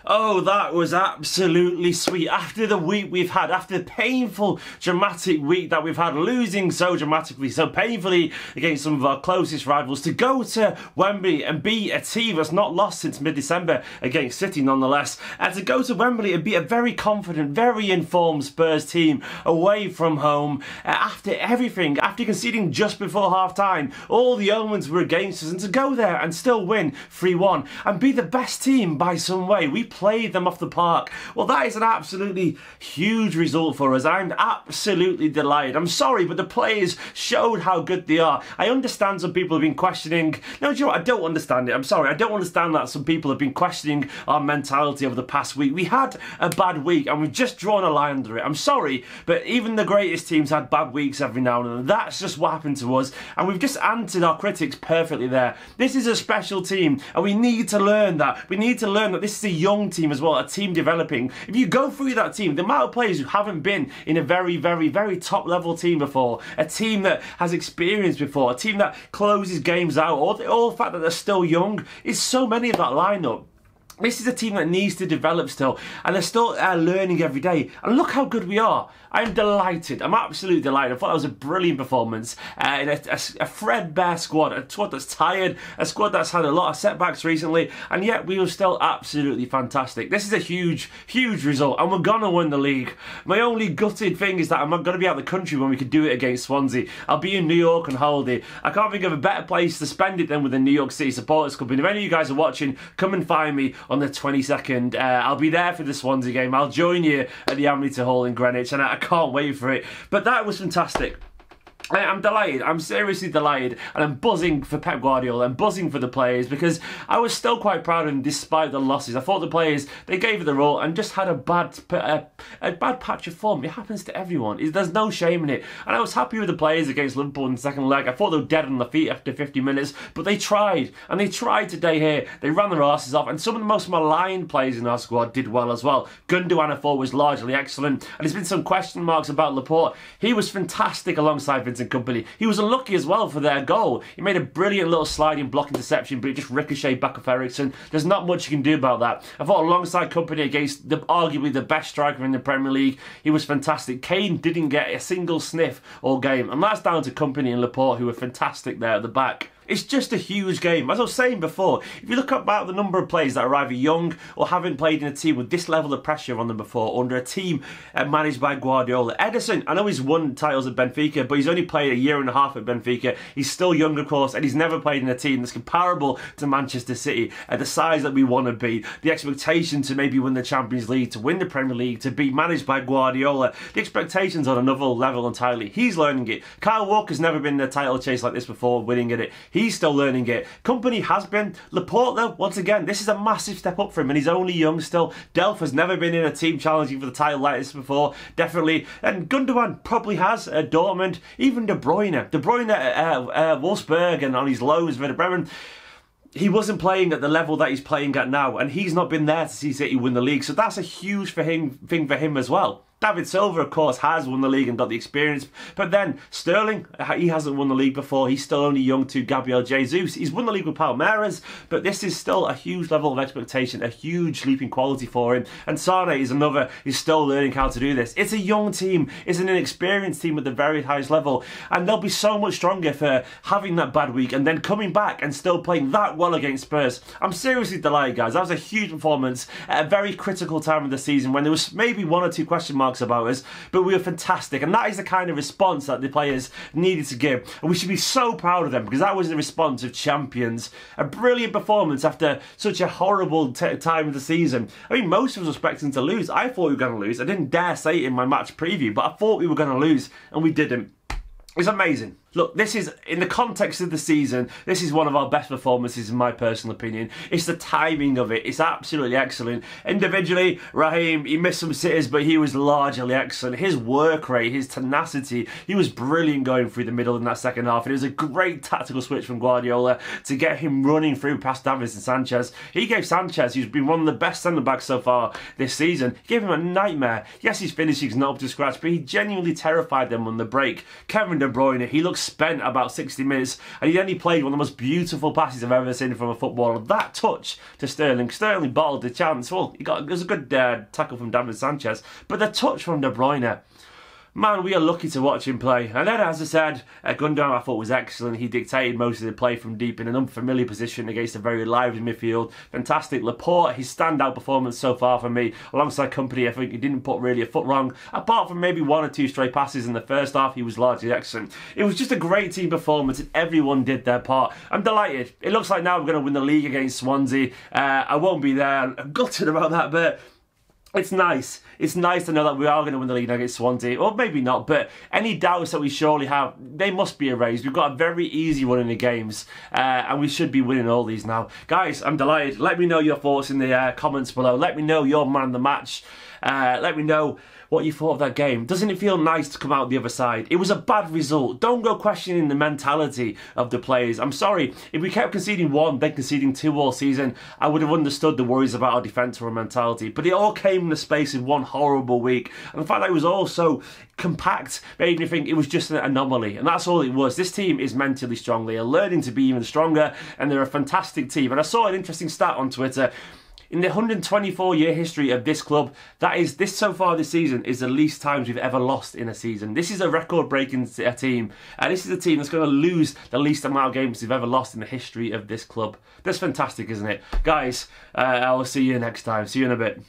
Oh, that was absolutely sweet. After the week we've had, after the painful, dramatic week that we've had, losing so dramatically, so painfully against some of our closest rivals, to go to Wembley and beat a team that's not lost since mid-December against City nonetheless, and to go to Wembley and beat a very confident, very informed Spurs team away from home, after everything, after conceding just before half-time, all the omens were against us, and to go there and still win 3-1 and be the best team by some way. We played them off the park. Well, that is an absolutely huge result for us. I'm absolutely delighted. I'm sorry, but the players showed how good they are. I understand some people have been questioning. No, do you know what? I don't understand it. I'm sorry. I don't understand that some people have been questioning our mentality over the past week. We had a bad week and we've just drawn a line under it. I'm sorry, but even the greatest teams had bad weeks every now and then. That's just what happened to us, and we've just answered our critics perfectly there. This is a special team, and we need to learn that. We need to learn that this is a young team as well, a team developing. If you go through that team, the amount of players who haven't been in a very, very, very top level team before, a team that has experience before, a team that closes games out, or the fact that they're still young, is so many of that lineup. This is a team that needs to develop still, and they're still learning every day. And look how good we are. I'm delighted. I'm absolutely delighted. I thought that was a brilliant performance in a threadbare squad, a squad that's tired, a squad that's had a lot of setbacks recently, and yet we were still absolutely fantastic. This is a huge, huge result, and we're going to win the league. My only gutted thing is that I'm not going to be out of the country when we could do it against Swansea. I'll be in New York on holiday. I can't think of a better place to spend it than with the New York City Supporters Club. And if any of you guys are watching, come and find me on the 22nd. I'll be there for the Swansea game. I'll join you at the Amity Hall in Greenwich, and I can't wait for it. But that was fantastic. I'm delighted. I'm seriously delighted, and I'm buzzing for Pep Guardiola. I'm buzzing for the players, because I was still quite proud of them despite the losses. I thought the players, they gave it their all and just had a bad patch of form. It happens to everyone. There's no shame in it. And I was happy with the players against Liverpool in the second leg. I thought they were dead on their feet after 50 minutes, but they tried, and they tried today here. They ran their arses off, and some of the most maligned players in our squad did well as well. Gundogan, I thought, was largely excellent, and there's been some question marks about Laporte. He was fantastic alongside Vincent Kompany. He was unlucky as well for their goal. He made a brilliant little sliding block interception, but it just ricocheted back off Eriksen. There's not much you can do about that. I thought alongside Kompany against arguably the best striker in the Premier League, he was fantastic. Kane didn't get a single sniff all game, and that's down to Kompany and Laporte, who were fantastic there at the back. It's just a huge game. As I was saying before, if you look about the number of players that are either young or haven't played in a team with this level of pressure on them before, under a team managed by Guardiola. Ederson, I know he's won titles at Benfica, but he's only played a year and a half at Benfica. He's still young, of course, and he's never played in a team that's comparable to Manchester City, at the size that we want to be. The expectation to maybe win the Champions League, to win the Premier League, to be managed by Guardiola. The expectations on another level entirely. He's learning it. Kyle Walker's never been in a title chase like this before, winning at it. He's still learning it. Kompany has been. Laporte, though, once again, this is a massive step up for him, and he's only young still. Delph has never been in a team challenging for the title like this before, definitely. And Gundogan probably has at Dortmund. Even De Bruyne. De Bruyne at Wolfsburg and on his lows with Bremen. He wasn't playing at the level that he's playing at now, and he's not been there to see City win the league, so that's a huge thing for him as well. David Silva, of course, has won the league and got the experience. But then Sterling, he hasn't won the league before. He's still only young to Gabriel Jesus. He's won the league with Palmeiras, but this is still a huge level of expectation, a huge leap in quality for him. And Sane is another, he's still learning how to do this. It's a young team. It's an inexperienced team at the very highest level. And they'll be so much stronger for having that bad week and then coming back and still playing that well against Spurs. I'm seriously delighted, guys. That was a huge performance at a very critical time of the season when there was maybe one or two question marks about us, but we were fantastic, and that is the kind of response that the players needed to give, and we should be so proud of them, because that was the response of champions. A brilliant performance after such a horrible time of the season. I mean, most of us were expecting to lose. I thought we were going to lose. I didn't dare say it in my match preview, but I thought we were going to lose, and we didn't. It's amazing. Look, this is, in the context of the season, this is one of our best performances in my personal opinion. It's the timing of it. It's absolutely excellent. Individually, Raheem, he missed some sitters, but he was largely excellent. His work rate, his tenacity, he was brilliant going through the middle in that second half. And it was a great tactical switch from Guardiola to get him running through past Davies and Sanchez. He gave Sanchez, who's been one of the best centre-backs so far this season, he gave him a nightmare. Yes, his finishing's not up to scratch, but he genuinely terrified them on the break. Kevin De Bruyne, he looks looked spent about 60 minutes, and he only played one of the most beautiful passes I've ever seen from a footballer. That touch to Sterling. Sterling bottled the chance. Well, it was a good tackle from David Sanchez, but the touch from De Bruyne. Man, we are lucky to watch him play. And then, as I said, Gundogan I thought was excellent. He dictated most of the play from deep in an unfamiliar position against a very lively midfield. Fantastic. Laporte, his standout performance so far for me, alongside Kompany. I think he didn't put really a foot wrong. Apart from maybe one or two stray passes in the first half, he was largely excellent. It was just a great team performance and everyone did their part. I'm delighted. It looks like now we're going to win the league against Swansea. I won't be there. I'm gutted about that, but it's nice. It's nice to know that we are going to win the league against Swansea. Or maybe not, but any doubts that we surely have, they must be erased. We've got a very easy run in the games, and we should be winning all these now. Guys, I'm delighted. Let me know your thoughts in the comments below. Let me know your man of the match. Let me know what you thought of that game. Doesn't it feel nice to come out the other side? It was a bad result. Don't go questioning the mentality of the players. I'm sorry, if we kept conceding one, then conceding two all season, I would have understood the worries about our defence or mentality. But it all came in the space of one horrible week. And the fact that it was all so compact made me think it was just an anomaly. And that's all it was. This team is mentally strong. They are learning to be even stronger, and they're a fantastic team. And I saw an interesting stat on Twitter. In the 124-year history of this club, this so far this season is the least times we've ever lost in a season. This is a record-breaking team. This is a team that's going to lose the least amount of games they've ever lost in the history of this club. That's fantastic, isn't it? Guys, I will see you next time. See you in a bit.